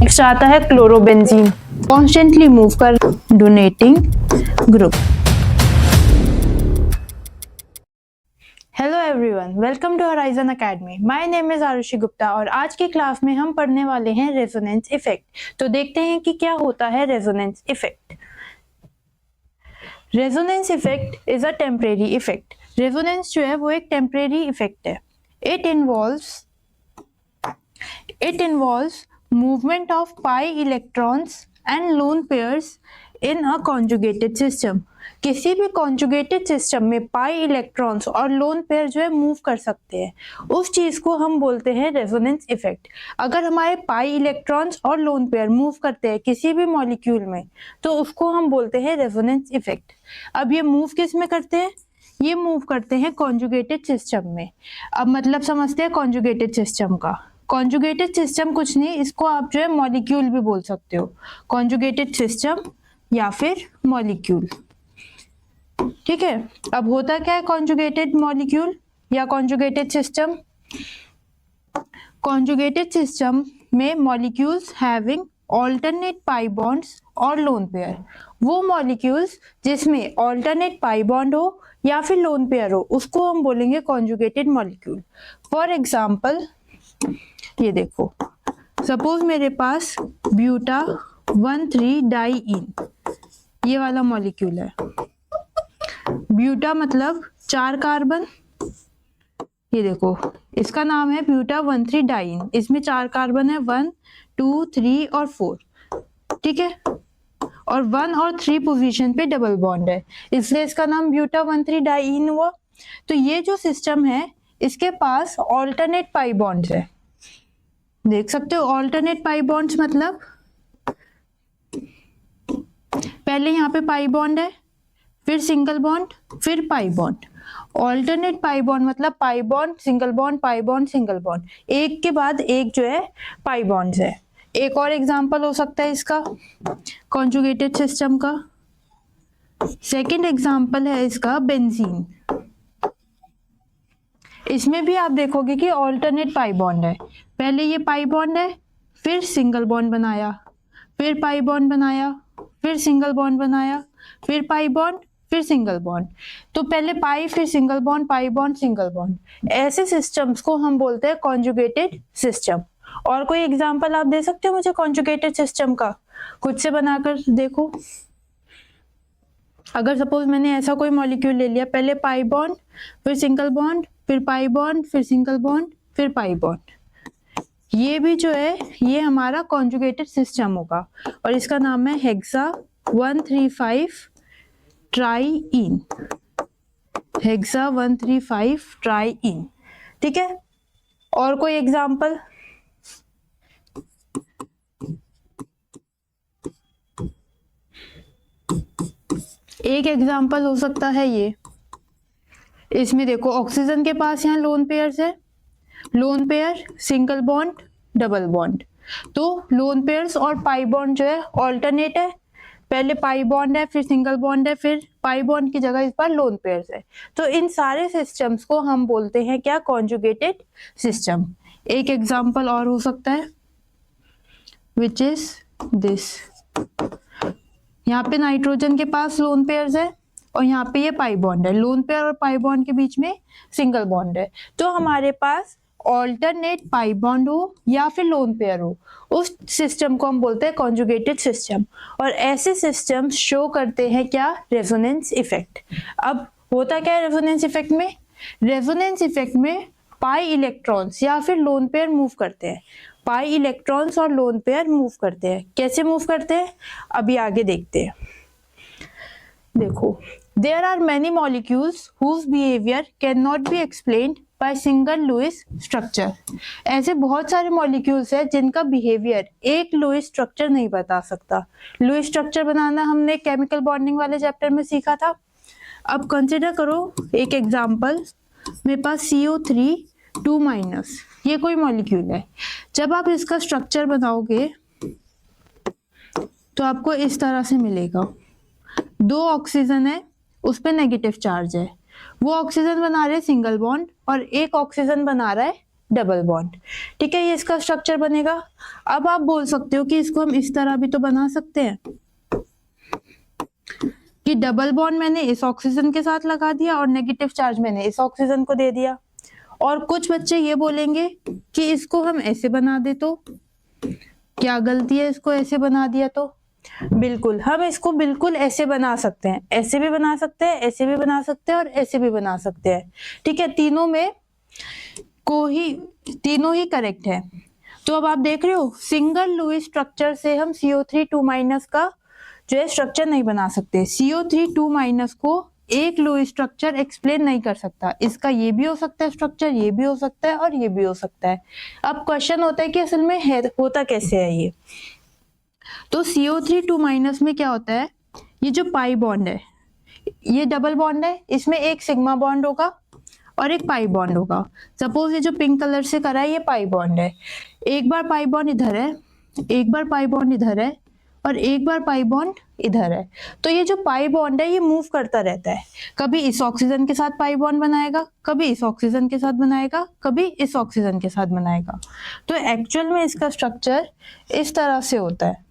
Next आता है chlorobenzene, constantly move कर donating group. Hello everyone, welcome to Horizon Academy. My name is Aarushi Gupta और आज की क्लास में हम पढ़ने वाले हैं रेजोनेंस इफेक्ट। तो देखते हैं कि क्या होता है resonance effect. Resonance effect is a temporary effect. Resonance जो है वो एक टेम्परेरी इफेक्ट है। It involves movement of pi electrons and lone pairs in a conjugated system। किसी भी conjugated system में पाई इलेक्ट्रॉन्स और लोन पेयर जो है मूव कर सकते हैं, उस चीज को हम बोलते हैं रेजोनेंस इफेक्ट। अगर हमारे पाई इलेक्ट्रॉन्स और लोन पेयर मूव करते हैं किसी भी मॉलिक्यूल में, तो उसको हम बोलते हैं रेजोनेंस इफेक्ट। अब ये मूव किस में करते हैं? ये मूव करते हैं कॉन्जुगेटेड सिस्टम में। अब मतलब समझते हैं कॉन्जुगेटेड सिस्टम का। कॉन्जुगेटेड सिस्टम कुछ नहीं, इसको आप जो है मॉलिक्यूल भी बोल सकते हो, कॉन्जुगेटेड सिस्टम या फिर मॉलिक्यूल। ठीक है, अब होता क्या है कॉन्जुगेटेड मॉलिक्यूल या कॉन्जुगेटेड सिस्टम? कॉन्जुगेटेड सिस्टम में molecules having alternate pi bonds और लोन पेयर। वो मॉलिक्यूल्स जिसमें ऑल्टरनेट पाई बॉन्ड हो या फिर लोन पेयर हो, उसको हम बोलेंगे कॉन्जुगेटेड मॉलिक्यूल। फॉर एग्जाम्पल ये देखो, सपोज मेरे पास ब्यूटा 1,3-डाइईन ये वाला मॉलिक्यूल है। ब्यूटा मतलब 4 कार्बन। ये देखो, इसका नाम है ब्यूटा 1,3-डाइईन। इसमें 4 कार्बन है, 1, 2, 3 और 4। ठीक है, और 1 और 3 पोजीशन पे डबल बॉन्ड है, इसलिए इसका नाम ब्यूटा 1,3-डाइईन हुआ। तो ये जो सिस्टम है इसके पास ऑल्टरनेट पाई बॉन्ड्स है। देख सकते हो ऑल्टरनेट पाई बॉन्ड्स मतलब पहले यहाँ पे पाई बॉन्ड है, फिर सिंगल बॉन्ड, फिर pi bond. Alternate pi bond मतलब pi bond, single bond, pi bond, single bond, एक के बाद एक जो है पाई बॉन्ड्स है। एक और एग्जांपल हो सकता है इसका कॉन्जुगेटेड सिस्टम का। सेकंड एग्जांपल है इसका बेंजीन। इसमें भी आप देखोगे कि ऑल्टरनेट पाई बॉन्ड है। पहले ये पाई बॉन्ड है, फिर सिंगल बॉन्ड बनाया, फिर पाई बॉन्ड बनाया, फिर सिंगल बॉन्ड बनाया, फिर पाई बॉन्ड, फिर सिंगल बॉन्ड। तो पहले पाई, फिर single bond, pi bond, single bond. ऐसे सिस्टम्स को हम बोलते हैं कॉन्जुगेटेड सिस्टम। और कोई एग्जांपल आप दे सकते हो मुझे कॉन्जुगेटेड सिस्टम का? खुद से बनाकर देखो। अगर सपोज मैंने ऐसा कोई मॉलिक्यूल ले लिया, पहले पाई बॉन्ड, फिर सिंगल बॉन्ड, फिर पाई बॉन्ड, फिर सिंगल बॉन्ड, फिर पाई बॉन्ड, ये भी जो है ये हमारा कॉन्जुगेटेड सिस्टम होगा और इसका नाम है हेक्सा 135 ट्राईइन। Hexa 135 triene. ठीक है, और कोई एग्जांपल? एक एग्जांपल हो सकता है ये। इसमें देखो ऑक्सीजन के पास यहाँ लोन पेयर्स है, lone pair, single bond, double bond. तो लोन पेयर्स और पाई बॉन्ड जो है ऑल्टरनेट है। पहले पाई बॉन्ड है, फिर सिंगल बॉन्ड है, फिर पाई बॉन्ड की जगह इस पर लोन पेयर्स है। तो इन सारे सिस्टम्स को हम बोलते हैं क्या? Conjugated system. एक एग्जांपल और हो सकता है विच इज दिस। यहाँ पे नाइट्रोजन के पास लोन पेयर्स है और यहाँ पे ये पाई बॉन्ड है। लोन पेयर और पाई बॉन्ड के बीच में सिंगल बॉन्ड है। तो हमारे पास ऑल्टरनेट पाई बॉन्ड हो या फिर लोन पेयर हो, उस सिस्टम को हम बोलते हैं कॉन्जुगेटेड सिस्टम। और ऐसे सिस्टम्स शो करते हैं क्या? Resonance effect. अब होता क्या है रेजोनेंस इफेक्ट में? रेजोनेंस इफेक्ट में पाई इलेक्ट्रॉन्स या फिर लोन पेयर मूव करते हैं। पाई इलेक्ट्रॉन्स और लोन पेयर मूव करते हैं। कैसे मूव करते हैं अभी आगे देखते हैं। देखो, there are many molecules whose behavior cannot be explained by single Lewis structure। ऐसे बहुत सारे मॉलिक्यूल्स हैं जिनका बिहेवियर एक लुईस स्ट्रक्चर नहीं बता सकता। लुईस स्ट्रक्चर बनाना हमने केमिकल बॉन्डिंग वाले चैप्टर में सीखा था। अब कंसिडर करो एक एग्जांपल, मेरे पास CO3 2-, ये कोई मॉलिक्यूल है। जब आप इसका स्ट्रक्चर बनाओगे तो आपको इस तरह से मिलेगा। 2 ऑक्सीजन है, उस पर नेगेटिव चार्ज है। वो ऑक्सीजन बना रहे सिंगल बॉन्ड और एक ऑक्सीजन बना रहा है डबल बॉन्ड। ठीक है, ये इसका स्ट्रक्चर बनेगा। अब आप बोल सकते हो कि इसको हम इस तरह भी तो बना सकते हैं कि डबल बॉन्ड मैंने इस ऑक्सीजन के साथ लगा दिया और नेगेटिव चार्ज मैंने इस ऑक्सीजन को दे दिया। और कुछ बच्चे ये बोलेंगे कि इसको हम ऐसे बना दे तो क्या गलती है इसको ऐसे बना दिया तो? बिल्कुल, हम इसको बिल्कुल ऐसे बना सकते हैं, ऐसे भी बना सकते हैं, ऐसे भी बना सकते हैं और ऐसे भी बना सकते हैं। ठीक है, तीनों ही करेक्ट है। तो अब आप देख रहे हो सिंगल लुईस स्ट्रक्चर से हम CO3 का जो है स्ट्रक्चर नहीं बना सकते। CO3 को एक लुईस स्ट्रक्चर एक्सप्लेन नहीं कर सकता। इसका ये भी हो सकता है स्ट्रक्चर, ये भी हो सकता है और ये भी हो सकता है। अब क्वेश्चन होता है कि असल में होता कैसे है ये। तो CO3 में क्या होता है, ये जो पाई बॉन्ड है ये डबल बॉन्ड है, इसमें एक सिग्मा बॉन्ड होगा और एक पाई बॉन्ड होगा। सपोज ये जो पिंक कलर से करा है ये पाई बॉन्ड है, एक बार पाई बॉन्ड इधर है, एक बार पाई बॉन्ड इधर है और एक बार पाई बॉन्ड इधर है। तो ये जो पाई बॉन्ड है ये मूव करता रहता है, कभी इस ऑक्सीजन के साथ पाई बॉन्ड बनाएगा, कभी इस ऑक्सीजन के साथ बनाएगा, कभी इस ऑक्सीजन के साथ बनाएगा। तो एक्चुअल में इसका स्ट्रक्चर इस तरह से होता है।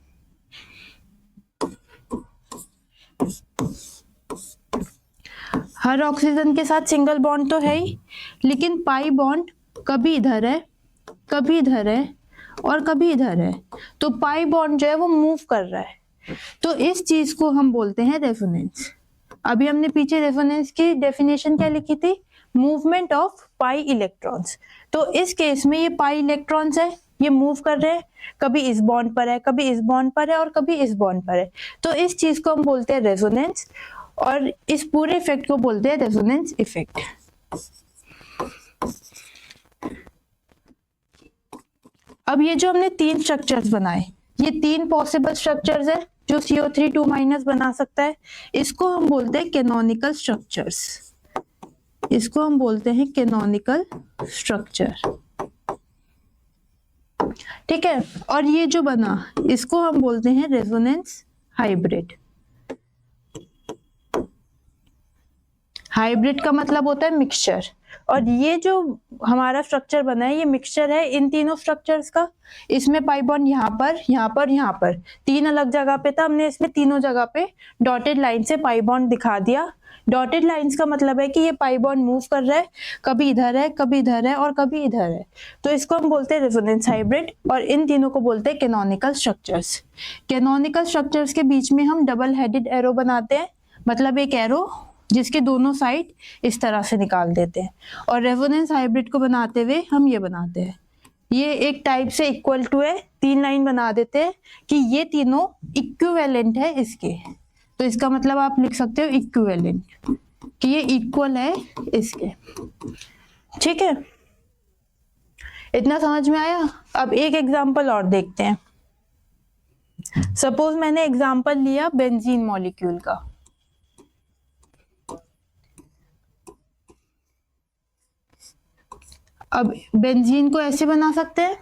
हर ऑक्सीजन के साथ सिंगल बॉन्ड तो है ही, लेकिन पाई बॉन्ड कभी इधर है, कभी इधर है और कभी इधर है। तो पाई बॉन्ड जो है वो मूव कर रहा है, तो इस चीज को हम बोलते हैं रेजोनेंस। अभी हमने पीछे रेजोनेंस की डेफिनेशन क्या लिखी थी, मूवमेंट ऑफ पाई इलेक्ट्रॉन्स। तो इस केस में ये पाई इलेक्ट्रॉन्स है, ये मूव कर रहे हैं, कभी इस बॉन्ड पर है, कभी इस बॉन्ड पर है और कभी इस बॉन्ड पर है। तो इस चीज को हम बोलते हैं रेजोनेंस और इस पूरे इफेक्ट को बोलते हैं रेजोनेंस इफेक्ट। अब ये जो हमने तीन स्ट्रक्चर्स बनाए, ये तीन पॉसिबल स्ट्रक्चर्स है जो CO3 बना सकता है। इसको हम बोलते हैं कैनोनिकल स्ट्रक्चर्स, इसको हम बोलते हैं कैनोनिकल स्ट्रक्चर। ठीक है, और ये जो बना इसको हम बोलते हैं रेजोनेंस हाइब्रिड। हाइब्रिड का मतलब होता है मिक्सचर, और ये जो हमारा स्ट्रक्चर बना है ये मिक्सचर है इन तीनों स्ट्रक्चर्स का। इसमें पाई बॉन्ड यहाँ पर, यहाँ पर, यहाँ पर, तीन अलग जगह पे था, हमने इसमें तीनों जगह पे डॉटेड लाइन से पाई बॉन्ड दिखा दिया। डॉटेड लाइंस का मतलब है कि ये पाई बॉन्ड मूव कर रहा है, कभी इधर है, कभी इधर है और कभी इधर है। तो इसको हम बोलते हैं रेजोनेंस हाइब्रिड, और इन तीनों को बोलते हैं कैनोनिकल स्ट्रक्चर्स। कैनोनिकल स्ट्रक्चर्स के बीच में हम डबल हेडेड एरो बनाते हैं, मतलब एक एरो जिसके दोनों साइड इस तरह से निकाल देते हैं। और रेजोनेंस हाइब्रिड को बनाते हुए हम ये बनाते हैं, ये एक टाइप से इक्वल टू है, तीन लाइन बना देते हैं कि ये तीनों इक्विवेलेंट है इसके। तो इसका मतलब आप लिख सकते हो इक्विवेलेंट, कि ये इक्वल है इसके। ठीक है, इतना समझ में आया। अब एक एग्जांपल और देखते हैं। सपोज मैंने एग्जांपल लिया बेंजीन मॉलिक्यूल का। अब बेंजीन को ऐसे बना सकते हैं,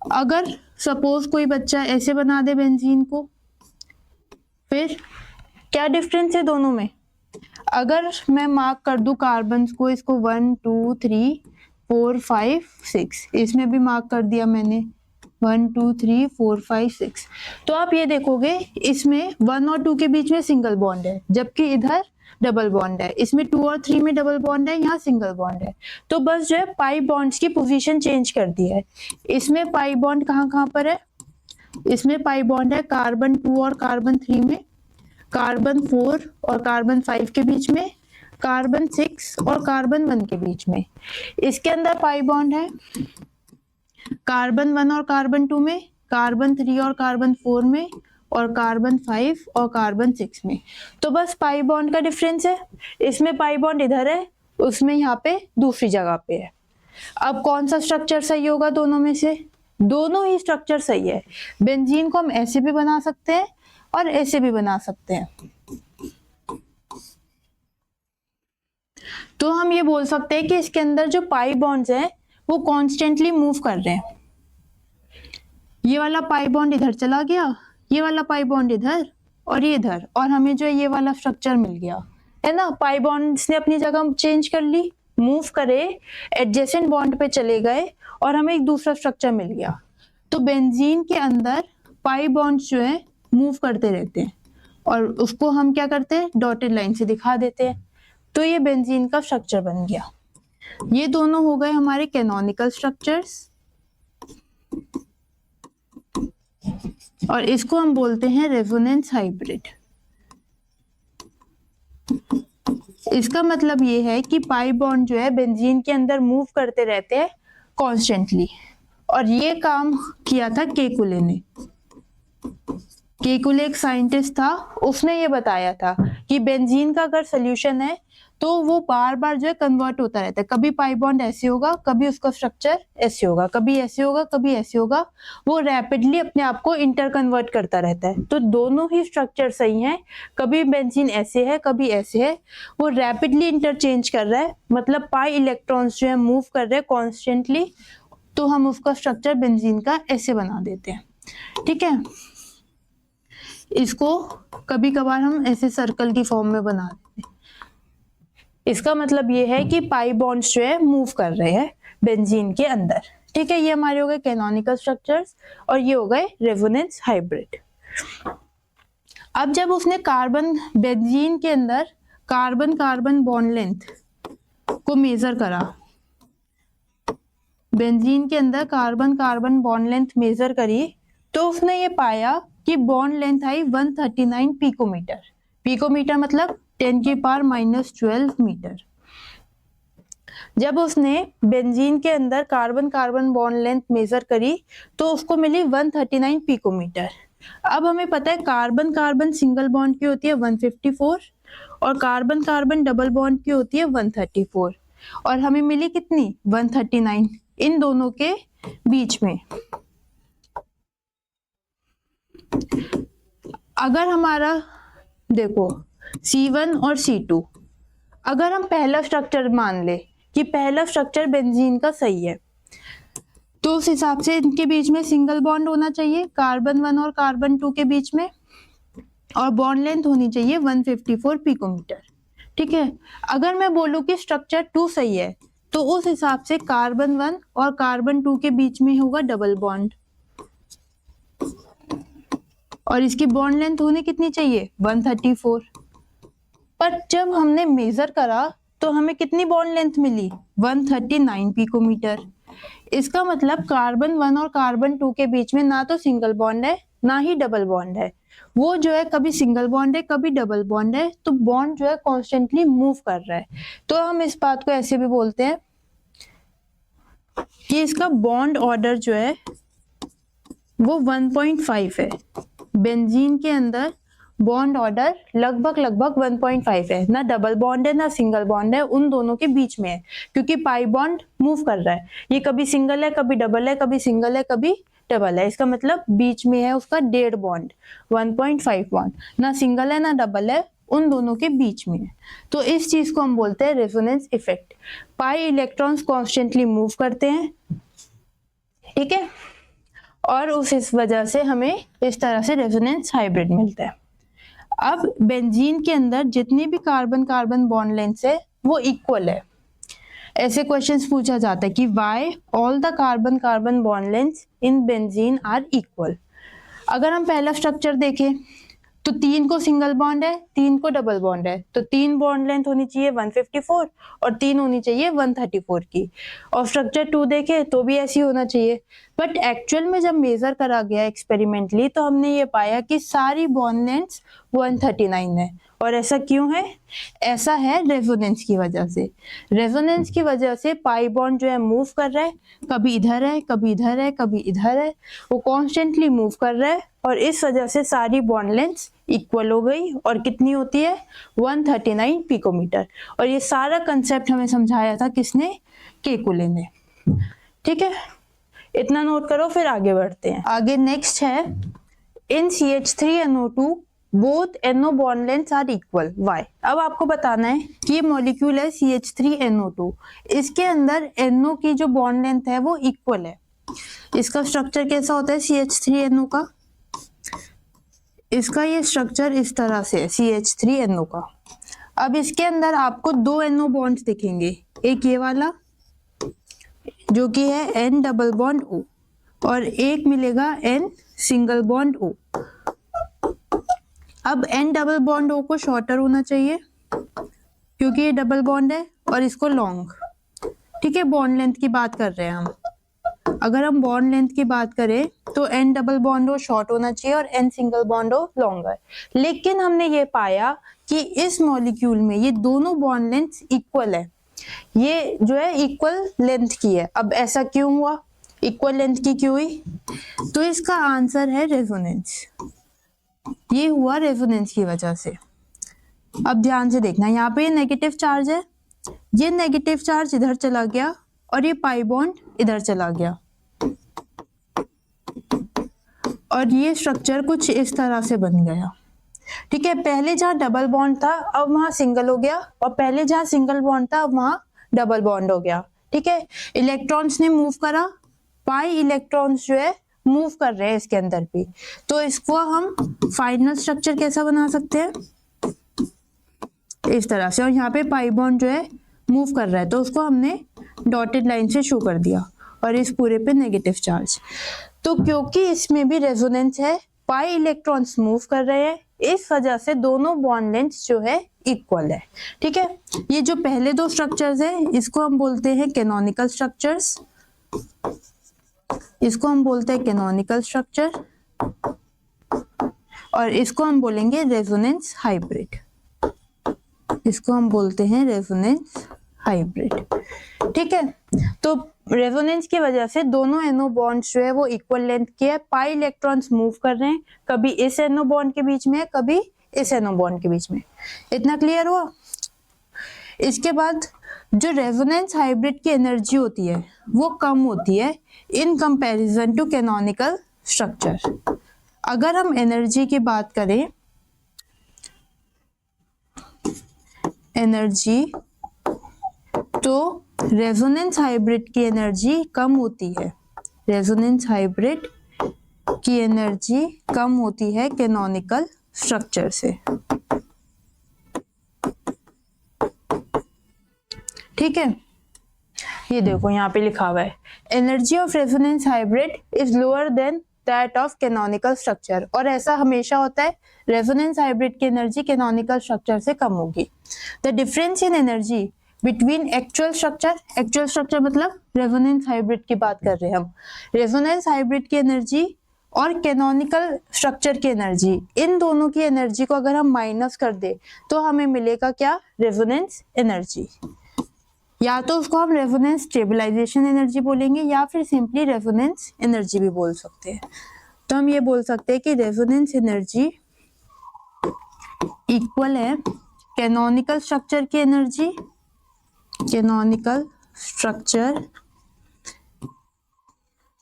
अगर सपोज कोई बच्चा ऐसे बना दे बेंजीन को, फिर क्या डिफरेंस है दोनों में? अगर मैं मार्क कर दूं कार्बन को, इसको 1 2 3 4 5 6, इसमें भी मार्क कर दिया मैंने 1 2 3 4 5 6, तो आप ये देखोगे इसमें 1 और 2 के बीच में सिंगल बॉन्ड है, जबकि इधर डबल बॉन्ड है। इसमें 2 और 3 में डबल बॉन्ड है, यहाँ सिंगल बॉन्ड है। तो बस जो है पाई बॉन्ड्स की पोजीशन चेंज कर दी है। इसमें पाई बॉन्ड कहाँ पर है? इसमें पाई बॉन्ड है कार्बन 2 और कार्बन 3 में, कार्बन 4 और कार्बन 5 के बीच में, कार्बन 6 और कार्बन 1 के बीच में। इसके अंदर पाई बॉन्ड है कार्बन 1 और कार्बन 2 में, कार्बन 3 और कार्बन 4 में और कार्बन 5 और कार्बन 6 में। तो बस पाई बॉन्ड का डिफरेंस है, इसमें पाई बॉन्ड इधर है, उसमें यहाँ पे दूसरी जगह पे है। अब कौन सा स्ट्रक्चर सही होगा दोनों में से? दोनों ही स्ट्रक्चर सही है। बेंजीन को हम ऐसे भी बना सकते हैं और ऐसे भी बना सकते हैं। तो हम ये बोल सकते हैं कि इसके अंदर जो पाई बॉन्ड्स हैं वो कॉन्स्टेंटली मूव कर रहे हैं। ये वाला पाई बॉन्ड इधर चला गया, ये वाला पाई बॉन्ड इधर और ये इधर, और हमें जो ये वाला स्ट्रक्चर मिल गया है ना। पाई बॉन्ड्स ने अपनी जगह चेंज कर ली, मूव करे, एडजेसेंट बॉन्ड पे चले गए और हमें एक दूसरा स्ट्रक्चर मिल गया। तो बेंजीन के अंदर पाई बॉन्ड्स जो है मूव करते रहते हैं और उसको हम क्या करते हैं, डॉटेड लाइन से दिखा देते हैं। तो ये बेंजीन का स्ट्रक्चर बन गया। ये दोनों हो गए हमारे कैनोनिकल स्ट्रक्चर्स और इसको हम बोलते हैं रेजोनेंस हाइब्रिड। इसका मतलब ये है कि पाई बॉन्ड जो है बेंजीन के अंदर मूव करते रहते हैं कॉन्स्टेंटली। और ये काम किया था केकुले ने। केकुले एक साइंटिस्ट था, उसने ये बताया था कि बेंजीन का अगर सोल्यूशन है तो वो बार बार जो है कन्वर्ट होता रहता है। कभी पाई बॉन्ड ऐसे होगा, कभी उसका स्ट्रक्चर ऐसे होगा, कभी ऐसे होगा, कभी ऐसे होगा। वो रैपिडली अपने आप को इंटर कन्वर्ट करता रहता है। तो दोनों ही स्ट्रक्चर सही हैं। कभी बेंजीन ऐसे है, कभी ऐसे है। वो रैपिडली इंटरचेंज कर रहा है, मतलब पाई इलेक्ट्रॉन्स जो है मूव कर रहे हैं कॉन्स्टेंटली। तो हम उसका स्ट्रक्चर बेंजीन का ऐसे बना देते हैं। ठीक है, इसको कभी कभार हम ऐसे सर्कल की फॉर्म में बना देते हैं। इसका मतलब ये है कि पाई बॉन्ड्स जो है मूव कर रहे हैं बेंजीन के अंदर। ठीक है, ये हमारे हो गए कैनोनिकल स्ट्रक्चर्स और ये हो गए रेजोनेंस हाइब्रिड। अब जब उसने बेंजीन के अंदर कार्बन कार्बन बॉन्ड लेंथ को मेजर करा, बेंजीन के अंदर carbon carbon bond length major करी, तो उसने ये पाया कि बॉन्ड लेंथ आई 139 पिकोमीटर। पिकोमीटर मतलब 10⁻⁻12 मीटर। जब उसने बेंजीन के अंदर carbon carbon bond length major करी तो उसको मिली 139 पिकोमीटर। अब हमें पता है कार्बन कार्बन सिंगल बॉन्ड की होती है 154 और कार्बन कार्बन डबल बॉन्ड की होती है 134 और हमें मिली कितनी 139 इन दोनों के बीच में। अगर हमारा देखो C1 और C2, अगर हम पहला स्ट्रक्चर मान ले कि पहला स्ट्रक्चर बेंजीन का सही है तो उस हिसाब से इनके बीच में सिंगल बॉन्ड होना चाहिए कार्बन 1 और कार्बन 2 के बीच में और बॉन्ड लेंथ होनी चाहिए 154 पिकोमीटर। ठीक है, अगर मैं बोलूं कि स्ट्रक्चर 2 सही है तो उस हिसाब से कार्बन 1 और कार्बन 2 के बीच में होगा डबल बॉन्ड और इसकी बॉन्ड लेंथ होनी कितनी चाहिए 134। पर जब हमने मेजर करा तो हमें कितनी बॉन्ड लेंथ मिली 139 पिकोमीटर। इसका मतलब कार्बन 1 और कार्बन 2 के बीच में ना तो सिंगल बॉन्ड है ना ही डबल बॉन्ड है। वो जो है कभी सिंगल बॉन्ड है कभी डबल बॉन्ड है, तो बॉन्ड जो है कॉन्स्टेंटली मूव कर रहा है। तो हम इस बात को ऐसे भी बोलते हैं कि इसका बॉन्ड ऑर्डर जो है वो 1.5 है। बेंजीन के अंदर बॉन्ड ऑर्डर लगभग 1.5 है, ना डबल बॉन्ड है ना सिंगल बॉन्ड है, उन दोनों के बीच में है क्योंकि पाई बॉन्ड मूव कर रहा है। ये कभी सिंगल है कभी डबल है, कभी सिंगल है कभी डबल है। इसका मतलब बीच में है उसका डेढ़ बॉन्ड 1.5 बॉन्ड, ना सिंगल है ना डबल है, उन दोनों के बीच में है। तो इस चीज को हम बोलते हैं resonance effect. Pi electrons constantly move करते हैं, ठीक है, और उस वजह से हमें इस तरह से रेजोनेंस हाइब्रिड मिलता है। अब बेंजीन के अंदर जितनी भी कार्बन कार्बन बॉन्ड लेंथ है वो इक्वल है। ऐसे क्वेश्चंस पूछा जाता है कि why all the carbon carbon bond lengths in benzene are equal. अगर हम पहला स्ट्रक्चर देखें तो 3 को सिंगल बॉन्ड है 3 को डबल बॉन्ड है, तो 3 बॉन्ड लेंथ होनी चाहिए 154 और 3 होनी चाहिए 134 की। और स्ट्रक्चर 2 देखे तो भी ऐसी होना चाहिए। बट एक्चुअल में जब मेजर करा गया एक्सपेरिमेंटली तो हमने ये पाया कि सारी बॉन्ड लेंथ्स 139 है। और ऐसा क्यों है? ऐसा है रेजोनेंस की वजह से। रेजोनेंस की वजह से पाई बॉन्ड जो है मूव कर रहा है, कभी इधर है कभी इधर है कभी इधर है, वो कॉन्स्टेंटली मूव कर रहा है और इस वजह से सारी बॉन्ड लेंथ्स इक्वल हो गई। और कितनी होती है 139 पिकोमीटर। और ये सारा कंसेप्ट हमें समझाया था किसने? केकुले ने। ठीक है, इतना नोट करो फिर आगे बढ़ते हैं। आगे नेक्स्ट है in CH3NO2 both NO bond lengths are equal, why. अब आपको बताना है कि ये मॉलिक्यूल है CH3NO2, इसके अंदर NO की जो बॉन्ड लेंथ है वो इक्वल है। इसका स्ट्रक्चर कैसा होता है CH3NO का? इसका ये स्ट्रक्चर इस तरह से है CH3NO का। अब इसके अंदर आपको 2 NO बॉन्ड्स दिखेंगे, एक ये वाला जो कि है N डबल बॉन्ड O, और एक मिलेगा N सिंगल बॉन्ड O। अब N डबल बॉन्ड O को शॉर्टर होना चाहिए क्योंकि ये डबल बॉन्ड है, और इसको लॉन्ग। ठीक है, बॉन्ड लेंथ की बात कर रहे हैं हम। अगर हम बॉन्ड लेंथ की बात करें तो N double bond O short होना चाहिए और N single bond O longer. लेकिन हमने ये पाया कि इस मॉलिक्यूल में ये दोनों बॉन्ड लेंथ इक्वल है, ये जो है इक्वल लेंथ की है। अब ऐसा क्यों हुआ, इक्वल लेंथ की क्यों हुई? तो इसका आंसर है रेजोनेंस। ये हुआ रेजोनेंस की वजह से। अब ध्यान से देखना, यहाँ पे नेगेटिव चार्ज है, ये नेगेटिव चार्ज इधर चला गया और ये पाई बॉन्ड इधर चला गया, और ये स्ट्रक्चर कुछ इस तरह से बन गया। ठीक है, पहले जहाँ डबल बॉन्ड था अब वहां सिंगल हो गया, और पहले जहाँ सिंगल बॉन्ड था अब वहां डबल बॉन्ड हो गया। ठीक है, इलेक्ट्रॉन्स ने मूव करा, पाई इलेक्ट्रॉन्स जो है मूव कर रहे हैं इसके अंदर भी। तो इसको हम फाइनल स्ट्रक्चर कैसा बना सकते हैं, इस तरह से। और यहाँ पे पाई बॉन्ड जो है मूव कर रहा है, तो उसको हमने डॉटेड लाइन से शो कर दिया, और इस पूरे पे नेगेटिव चार्ज। तो क्योंकि इसमें भी रेजोनेंस है, पाई इलेक्ट्रॉन्स मूव कर रहे हैं, इस वजह से दोनों बॉन्ड लेंथ जो है इक्वल है। ठीक है, ये जो पहले दो स्ट्रक्चर्स हैं इसको हम बोलते हैं कैनोनिकल स्ट्रक्चर्स, इसको हम बोलते हैं कैनोनिकल स्ट्रक्चर, और इसको हम बोलेंगे रेजोनेंस हाइब्रिड, इसको हम बोलते हैं रेजोनेंस हाइब्रिड। ठीक है, तो रेजोनेंस की वजह से दोनों NO बॉन्ड्स जो है वो इक्वल लेंथ के है, पाई इलेक्ट्रॉन्स मूव कर रहे हैं, कभी इस NO बॉन्ड के बीच में, कभी इस NO बॉन्ड के बीच में। इतना क्लियर हुआ? इसके बाद जो रेजोनेंस हाइब्रिड की एनर्जी होती है वो कम होती है in comparison to canonical structure. अगर हम एनर्जी की बात करें, एनर्जी, तो रेजोनेंस हाइब्रिड की एनर्जी कम होती है, रेजोनेंस हाइब्रिड की एनर्जी कम होती है कैनोनिकल स्ट्रक्चर से। ठीक है, ये देखो यहाँ पे लिखा हुआ है energy of resonance hybrid is lower than that of canonical structure, और ऐसा हमेशा होता है, रेजोनेंस हाइब्रिड की एनर्जी कैनोनिकल स्ट्रक्चर से कम होगी। The difference in energy between actual structure मतलब रेजोनेंस हाइब्रिड की बात कर रहे हैं हम, रेजोनेंस हाइब्रिड की एनर्जी और कैनोनिकल स्ट्रक्चर की एनर्जी, इन दोनों की एनर्जी को अगर हम माइनस कर दे तो हमें मिलेगा क्या, रेजोनेंस एनर्जी। या तो उसको हम रेजोनेंस स्टेबलाइजेशन एनर्जी बोलेंगे, या फिर सिंपली रेजोनेंस एनर्जी भी बोल सकते हैं। तो हम ये बोल सकते हैं कि रेजोनेंस एनर्जी इक्वल है कैनोनिकल स्ट्रक्चर की एनर्जी, कैनोनिकल स्ट्रक्चर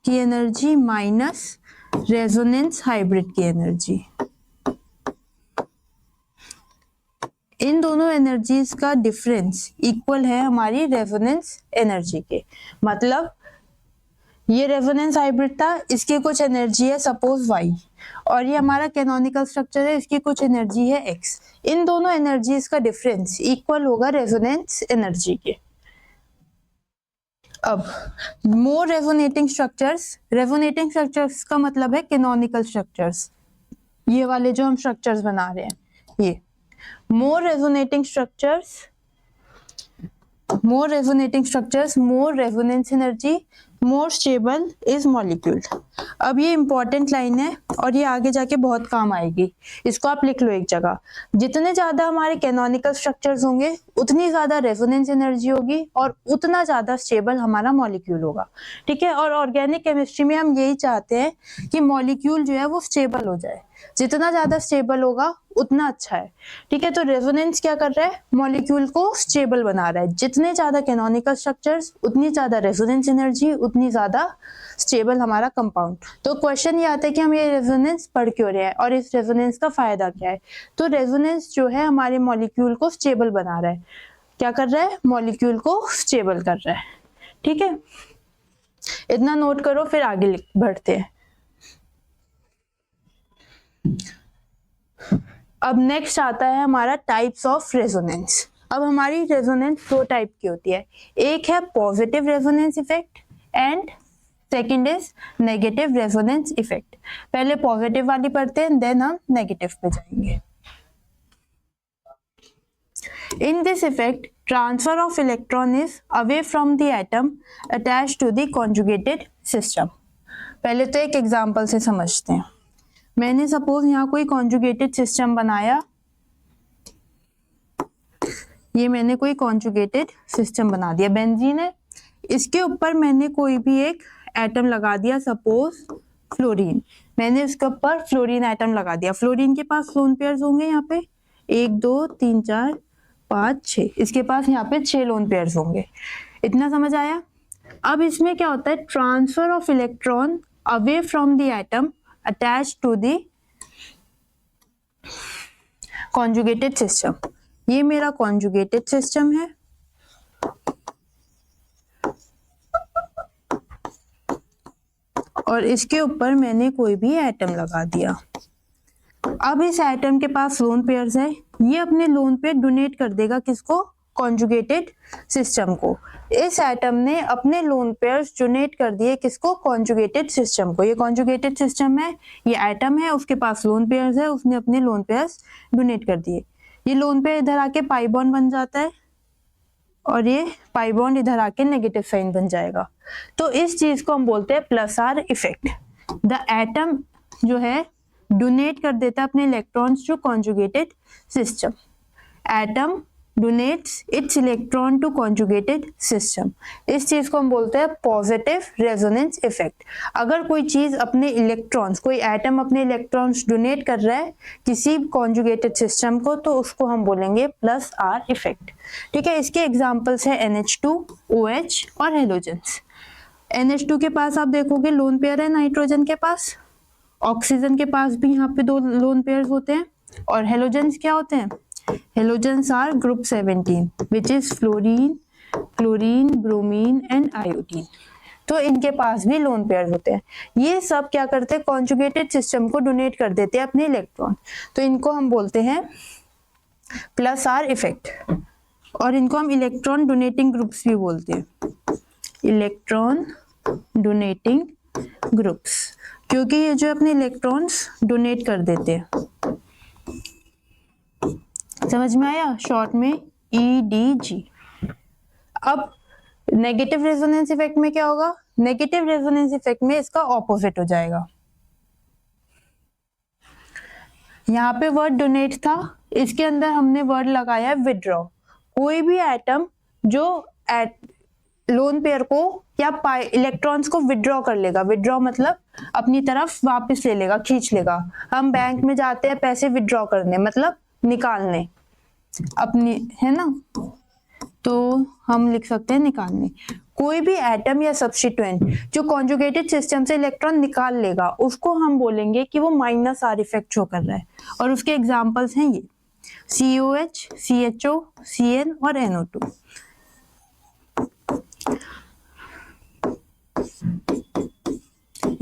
की एनर्जी माइनस रेजोनेंस हाइब्रिड की एनर्जी। इन दोनों एनर्जीज का डिफरेंस इक्वल है हमारी रेजोनेंस एनर्जी के। मतलब ये रेजोनेंस हाइब्रिड था, इसकी कुछ एनर्जी है सपोज y, और ये हमारा कैनोनिकल स्ट्रक्चर है, इसकी कुछ एनर्जी है x। इन दोनों एनर्जीज का डिफरेंस इक्वल होगा रेजोनेंस एनर्जी के। अब मोर रेजोनेटिंग स्ट्रक्चर्स का मतलब है कैनोनिकल स्ट्रक्चर्स, ये वाले जो हम स्ट्रक्चर्स बना रहे हैं ये। more resonating structures, more resonance energy, more stable is molecule। अब ये इंपॉर्टेंट लाइन है और ये आगे जाके बहुत काम आएगी, इसको आप लिख लो एक जगह। जितने ज्यादा हमारे कैनोनिकल स्ट्रक्चर्स होंगे उतनी ज्यादा रेजोनेंस एनर्जी होगी और उतना ज्यादा स्टेबल हमारा मॉलिक्यूल होगा। ठीक है, और ऑर्गेनिक केमिस्ट्री में हम यही चाहते हैं कि मॉलिक्यूल जो है वो स्टेबल हो जाए, जितना ज्यादा स्टेबल होगा उतना अच्छा है। ठीक है, तो रेजोनेंस क्या कर रहा है, मॉलिक्यूल को स्टेबल बना रहा है। जितने ज्यादा कैनोनिकल स्ट्रक्चर्स उतनी ज्यादा रेजोनेंस एनर्जी, उतनी ज्यादा स्टेबल हमारा कंपाउंड। तो क्वेश्चन ये आता है कि हम ये रेजोनेंस पढ़ क्यों रहे हैं और इस रेजोनेंस का फायदा क्या है। तो रेजोनेंस जो है हमारे मॉलिक्यूल को स्टेबल बना रहा है। क्या कर रहा है, मॉलिक्यूल को स्टेबल कर रहा है। ठीक है, इतना नोट करो, फिर आगे बढ़ते हैं। अब नेक्स्ट आता है हमारा टाइप्स ऑफ रेजोनेंस। अब हमारी रेजोनेंस दो टाइप की होती है, एक है positive resonance effect and second is negative resonance effect. पहले पॉजिटिव वाली पढ़ते हैं, देन हम नेगेटिव पे जाएंगे। In this effect, transfer of electron is away from the atom attached to the conjugated system. पहले तो एक एग्जांपल से समझते हैं। मैंने सपोज यहाँ कोई कॉन्जुगेटेड सिस्टम बनाया, ये मैंने कोई कॉन्जुगेटेड सिस्टम बना दिया, बेंजीन है, इसके ऊपर मैंने कोई भी एक एटम लगा दिया, सपोज फ्लोरीन। मैंने इसके ऊपर फ्लोरीन एटम लगा दिया। फ्लोरीन के पास लोन पेयर्स होंगे यहाँ पे 1 2 3 4 5 6, इसके पास यहाँ पे 6 लोन पेयर्स होंगे। इतना समझ आया? अब इसमें क्या होता है, transfer of electron away from the atom attach to the conjugated system. ये मेरा कॉन्जुगेटेड सिस्टम है, और इसके ऊपर मैंने कोई भी एटम लगा दिया। अब इस एटम के पास लोन पेयर्स है, ये अपने लोन पेयर डोनेट कर देगा किसको, कॉन्जुगेटेड सिस्टम को। इस एटम ने अपने लोन पेयर्स डोनेट कर दिए किसको, कॉन्जुगेटेड सिस्टम को। ये कॉन्जुगेटेड सिस्टम है, ये एटम है, उसके पास लोन पेयर्स है, उसने अपने लोन पेयर्स डोनेट कर दिए। ये लोन पेयर इधर आके पाई बॉन्ड बन जाता है, और ये पाई बॉन्ड इधर आके नेगेटिव साइन बन जाएगा। तो इस चीज को हम बोलते हैं plus R effect. The atom जो है डोनेट कर देता है अपने electrons to conjugated system. Atom donates its electron to conjugated system. इस चीज को हम बोलते हैं पॉजिटिव रेजोनेंस इफेक्ट। अगर कोई चीज अपने इलेक्ट्रॉन्स, कोई एटम अपने इलेक्ट्रॉन्स डोनेट कर रहा है किसी कॉन्जुगेटेड सिस्टम को, तो उसको हम बोलेंगे प्लस आर इफेक्ट। ठीक है, इसके एग्जांपल्स है NH2, OH और हेलोजेंस। NH2 के पास आप देखोगे लोन पेयर है नाइट्रोजन के पास, ऑक्सीजन के पास भी यहाँ पे 2 लोन पेयर्स होते हैं, और हेलोजेंस क्या होते हैं, halogens are group 17 which is fluorine, chlorine, bromine and iodine. तो इनके पास भी लोन पेयर्स होते हैं। ये सब क्या करते हैं, कॉन्जुगेटेड सिस्टम को डोनेट कर देते हैं अपने इलेक्ट्रॉन, तो इनको हम बोलते हैं प्लस आर इफेक्ट। और इनको हम इलेक्ट्रॉन डोनेटिंग ग्रुप्स भी बोलते हैं, इलेक्ट्रॉन डोनेटिंग ग्रुप्स, क्योंकि ये जो अपने इलेक्ट्रॉन्स डोनेट कर देते हैं। समझ में आया? शॉर्ट में EDG। अब नेगेटिव रेजोनेंस इफेक्ट में क्या होगा, नेगेटिव रेजोनेंस इफेक्ट में इसका ऑपोजिट हो जाएगा। यहाँ पे वर्ड डोनेट था, इसके अंदर हमने वर्ड लगाया विड्रॉ। कोई भी एटम जो लोन पेयर को या इलेक्ट्रॉन्स को विड्रॉ कर लेगा, विड्रॉ मतलब अपनी तरफ वापस ले लेगा, खींच लेगा। हम बैंक में जाते हैं पैसे विड्रॉ करने, मतलब निकालने अपनी, है ना, तो हम लिख सकते हैं निकालने। कोई भी एटम या सब्स्टिट्यूएंट जो कॉन्जुगेटेड सिस्टम से इलेक्ट्रॉन निकाल लेगा, उसको हम बोलेंगे कि वो माइनस आर इफेक्ट शो कर रहा है। और उसके एग्जांपल्स हैं ये COH, CHO, Cn और NO2।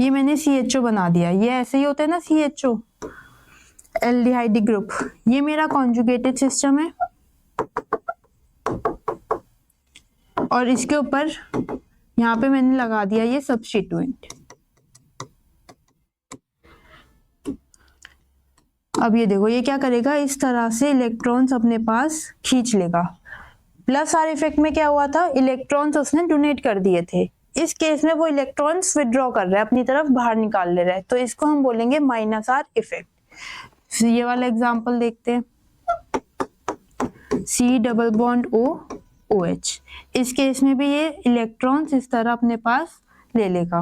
ये मैंने CHO बना दिया, ये ऐसे ही होता है ना CHO, एल्डिहाइड ग्रुप। ये मेरा कॉन्जुगेटेड सिस्टम है, और इसके ऊपर यहाँ पे मैंने लगा दिया ये सब्स्टिट्यूएंट। अब ये देखो, ये क्या करेगा, इस तरह से इलेक्ट्रॉन्स अपने पास खींच लेगा। प्लस आर इफेक्ट में क्या हुआ था, इलेक्ट्रॉन्स उसने डोनेट कर दिए थे, इस केस में वो इलेक्ट्रॉन्स विड्रॉ कर रहा है, अपनी तरफ बाहर निकाल ले रहा है, तो इसको हम बोलेंगे माइनस आर इफेक्ट। ये वाला एग्जांपल देखते हैं, C double bond O OH। इस केस में भी ये इलेक्ट्रॉन्स इस तरह अपने पास ले लेगा।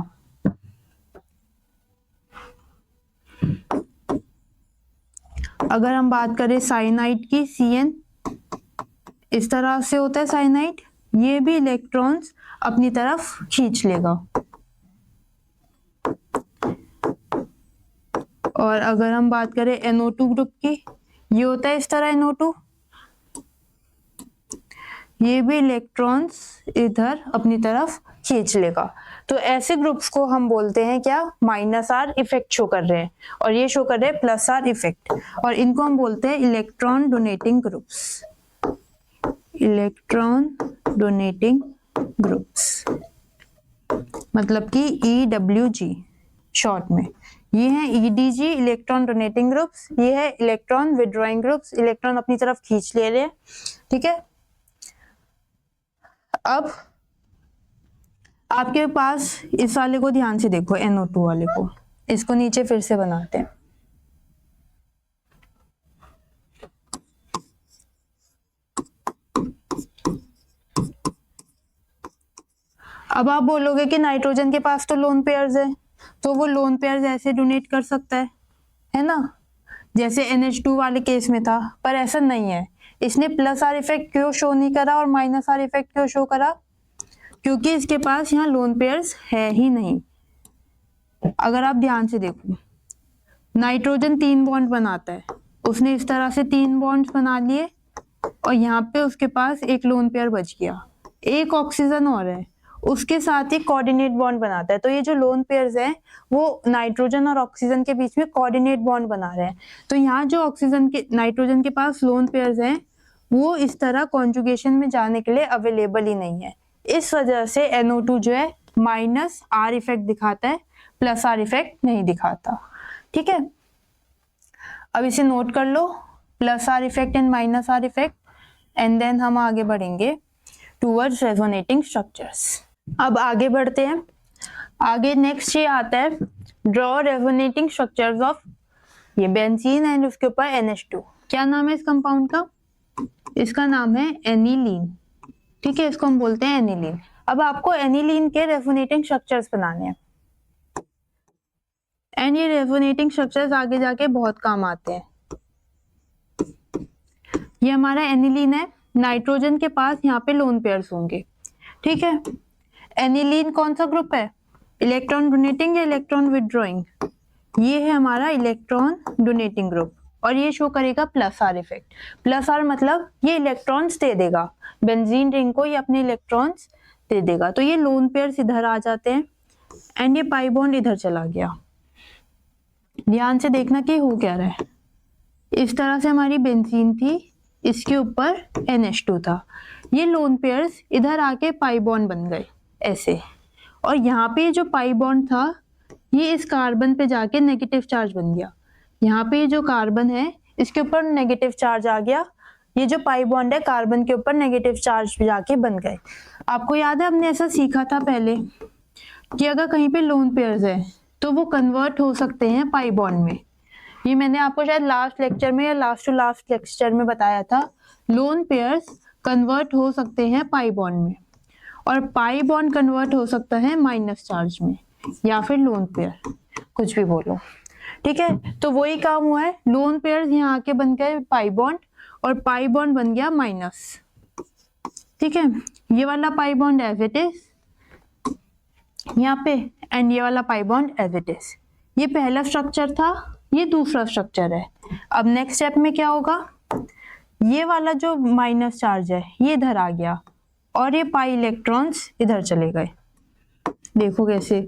अगर हम बात करें साइनाइड की, Cn, इस तरह से होता है साइनाइड, ये भी इलेक्ट्रॉन्स अपनी तरफ खींच लेगा। और अगर हम बात करें NO2 ग्रुप की, ये होता है इस तरह NO2, ये भी इलेक्ट्रॉन्स इधर अपनी तरफ खींच लेगा। तो ऐसे ग्रुप्स को हम बोलते हैं क्या, माइनस आर इफेक्ट शो कर रहे हैं, और ये शो कर रहे हैं प्लस आर इफेक्ट, और इनको हम बोलते हैं electron donating groups. Electron donating groups, मतलब कि EWG शॉर्ट में। ये है EDG इलेक्ट्रॉन डोनेटिंग ग्रुप्स, ये है इलेक्ट्रॉन विड्रॉइंग ग्रुप्स, इलेक्ट्रॉन अपनी तरफ खींच ले रहे हैं, ठीक है। अब आपके पास इस वाले को ध्यान से देखो, NO2 वाले को, इसको नीचे फिर से बनाते हैं। अब आप बोलोगे कि नाइट्रोजन के पास तो लोन पेयर्स है, तो वो लोन पेयर्स ऐसे डोनेट कर सकता है ना, जैसे NH2 वाले केस में था, पर ऐसा नहीं है। इसने प्लस आर इफेक्ट क्यों शो नहीं करा और माइनस आर इफेक्ट क्यों शो करा? क्योंकि इसके पास यहाँ लोन पेयर्स है ही नहीं। अगर आप ध्यान से देखो, नाइट्रोजन 3 बॉन्ड बनाता है, उसने इस तरह से 3 बॉन्ड्स बना लिए और यहाँ पे उसके पास एक लोन पेयर बच गया। एक ऑक्सीजन और है, उसके साथ ही कोऑर्डिनेट बॉन्ड बनाता है। तो ये जो लोन पेयर्स हैं वो नाइट्रोजन और ऑक्सीजन के बीच में कोऑर्डिनेट बॉन्ड बना रहे हैं। तो यहाँ जो ऑक्सीजन के नाइट्रोजन के पास लोन पेयर्स हैं वो इस तरह कॉन्जुगेशन में जाने के लिए अवेलेबल ही नहीं है। इस वजह से NO2 जो है माइनस आर इफेक्ट दिखाता है, प्लस आर इफेक्ट नहीं दिखाता, ठीक है। अब इसे नोट कर लो, plus R effect and minus R effect, and then हम आगे बढ़ेंगे टूवर्ड्स रेजोनेटिंग स्ट्रक्चर्स। अब आगे बढ़ते हैं। आगे नेक्स्ट ये आता है ड्रॉ रेजोनेटिंग स्ट्रक्चर्स ऑफ ये बेंजीन एंड उसके ऊपर NH2। क्या नाम है इस कंपाउंड का? इसका नाम है एनिलीन, ठीक है, इसको हम बोलते हैं एनिलीन। अब आपको एनिलीन के रेजोनेटिंग स्ट्रक्चर्स बनाने हैं, एंड ये रेजोनेटिंग स्ट्रक्चर्स आगे जाके बहुत काम आते हैं। ये हमारा एनिलीन है, नाइट्रोजन के पास यहाँ पे लोन पेयर्स होंगे, ठीक है। एनिलीन कौन सा ग्रुप है? इलेक्ट्रॉन डोनेटिंग या इलेक्ट्रॉन विड्रॉइंग? ये है हमारा इलेक्ट्रॉन डोनेटिंग ग्रुप, और ये शो करेगा plus R effect. Plus R मतलब ये इलेक्ट्रॉन्स दे देगा, बेंजीन रिंग को ये अपने इलेक्ट्रॉन्स दे देगा। तो ये लोन पेयर्स इधर आ जाते हैं एंड ये पाई बॉन्ड इधर चला गया। ध्यान से देखना कि हो क्या रहा है। इस तरह से हमारी बेंजीन थी, इसके ऊपर NH2 था, ये लोन पेयर्स इधर आके पाई बॉन्ड बन गए ऐसे, और यहाँ पे जो पाई बॉन्ड था ये इस कार्बन पे जाके नेगेटिव चार्ज बन गया। यहाँ पे जो कार्बन है इसके ऊपर नेगेटिव चार्ज आ गया, ये जो पाई बॉन्ड है कार्बन के ऊपर नेगेटिव चार्ज जाके बन गए। आपको याद है हमने ऐसा सीखा था पहले कि अगर कहीं पे लोन पेयर्स है तो वो कन्वर्ट हो सकते हैं पाई बॉन्ड में। ये मैंने आपको शायद लास्ट लेक्चर में या लास्ट टू लास्ट लेक्चर में बताया था, लोन पेयर्स कन्वर्ट हो सकते हैं पाई बॉन्ड में, और पाई बॉन्ड कन्वर्ट हो सकता है माइनस चार्ज में या फिर लोन पेयर, कुछ भी बोलो, ठीक है। तो वही काम हुआ है, लोन पेयर्स यहाँ आके बन गए पाई बॉन्ड और पाई बॉन्ड बन गया माइनस, ठीक है। ये वाला pi bond as it is यहाँ पे, एंड ये वाला pi bond as it is. ये पहला स्ट्रक्चर था, ये दूसरा स्ट्रक्चर है। अब नेक्स्ट स्टेप में क्या होगा, ये वाला जो माइनस चार्ज है ये इधर आ गया और ये पाई इलेक्ट्रॉन्स इधर चले गए। देखो कैसे,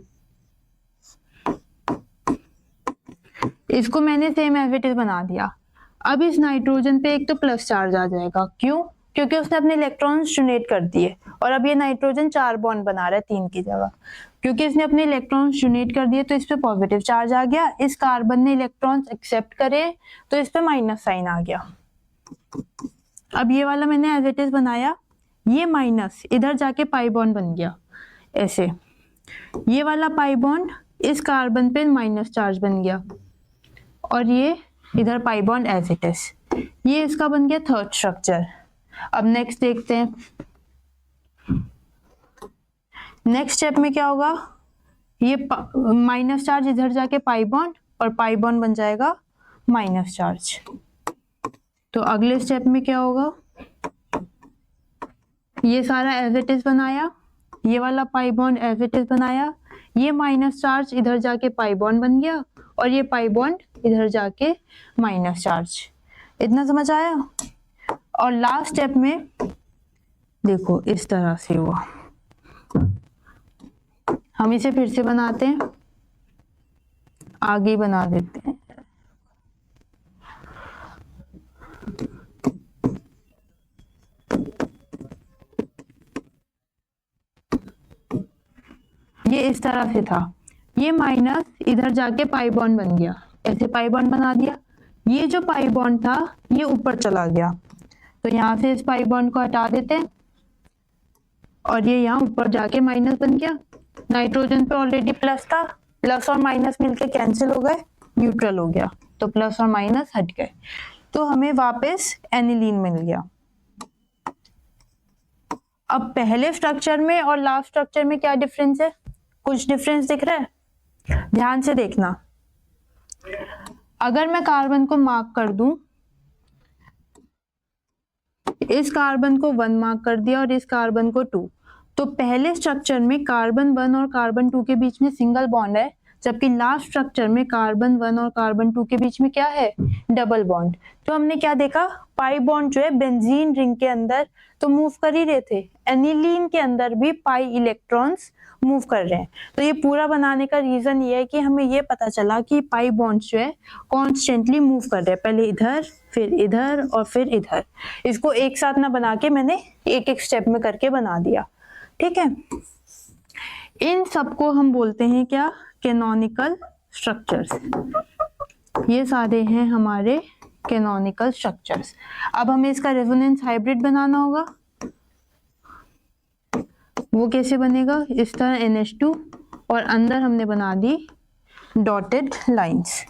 इसको मैंने सेम एज इट इज बना दिया। अब इस नाइट्रोजन पे एक तो प्लस चार्ज आ जाएगा, क्यों? क्योंकि उसने अपने इलेक्ट्रॉन्स डोनेट कर दिए, और अब ये नाइट्रोजन 4 बॉन्ड बना रहा है 3 की जगह, क्योंकि इसने अपने इलेक्ट्रॉन्स डोनेट कर दिए तो इस पे पॉजिटिव चार्ज आ गया। इस कार्बन ने इलेक्ट्रॉन्स एक्सेप्ट करे तो इस पे माइनस साइन आ गया। अब ये वाला मैंने एज इट इज बनाया, ये माइनस इधर जाके पाई बॉन्ड बन गया ऐसे, ये वाला पाई बॉन्ड इस कार्बन पे माइनस चार्ज बन गया, और ये इधर pi bond as it is. ये इसका बन गया थर्ड स्ट्रक्चर। अब नेक्स्ट देखते हैं, नेक्स्ट स्टेप में क्या होगा, ये माइनस चार्ज इधर जाके पाई बॉन्ड और पाई बॉन्ड बन जाएगा माइनस चार्ज। तो अगले स्टेप में क्या होगा, ये सारा एज इट इज बनाया, ये वाला pi bond as it is बनाया, ये माइनस चार्ज इधर जाके पाई बॉन्ड बन गया और ये पाई बॉन्ड इधर जाके माइनस चार्ज। इतना समझ आया? और लास्ट स्टेप में देखो इस तरह से हुआ। हम इसे फिर से बनाते हैं, आगे बना देते हैं। इस तरह से था, ये माइनस इधर जाके पाई बॉन्ड बन गया, ऐसे पाई बॉन्ड बना दिया, ये जो पाई बॉन्ड था ये ऊपर चला गया, तो यहाँ से इस पाई बॉन्ड को हटा देते हैं और ये यहाँ ऊपर जाके माइनस बन गया। नाइट्रोजन पे ऑलरेडी प्लस था, प्लस और माइनस मिलके कैंसिल हो गए, न्यूट्रल हो गया, तो प्लस और माइनस हट गए, तो हमें वापस एनिलीन मिल गया। अब पहले स्ट्रक्चर में और लास्ट स्ट्रक्चर में क्या डिफरेंस है? कुछ डिफरेंस दिख रहा है? ध्यान से देखना। अगर मैं कार्बन को मार्क कर दूं, इस कार्बन को 1 मार्क कर दिया और इस कार्बन को 2, तो पहले स्ट्रक्चर में कार्बन 1 और कार्बन 2 के बीच में सिंगल बॉन्ड है, जबकि लास्ट स्ट्रक्चर में कार्बन 1 और कार्बन 2 के बीच में क्या है? Double bond. तो हमने क्या देखा? पाई बॉन्ड जो है बेंजीन रिंग के अंदर तो मूव कर ही रहे थे, एनिलीन के अंदर भी पाई इलेक्ट्रॉन्स मूव कर रहे हैं। तो ये पूरा बनाने का रीजन ये है कि हमें ये पता चला कि पाई बॉन्ड जो है कॉन्स्टेंटली मूव कर रहे हैं, पहले इधर फिर इधर और फिर इधर। इसको एक साथ ना बना के मैंने एक एक स्टेप में करके बना दिया, ठीक है। इन सबको हम बोलते हैं क्या? Canonical structures. ये सारे हैं हमारे कैनोनिकल स्ट्रक्चर्स। अब हमें इसका रेजोनेंस हाइब्रिड बनाना होगा। वो कैसे बनेगा? इस तरह NH2 और अंदर हमने बना दी डॉटेड लाइंस।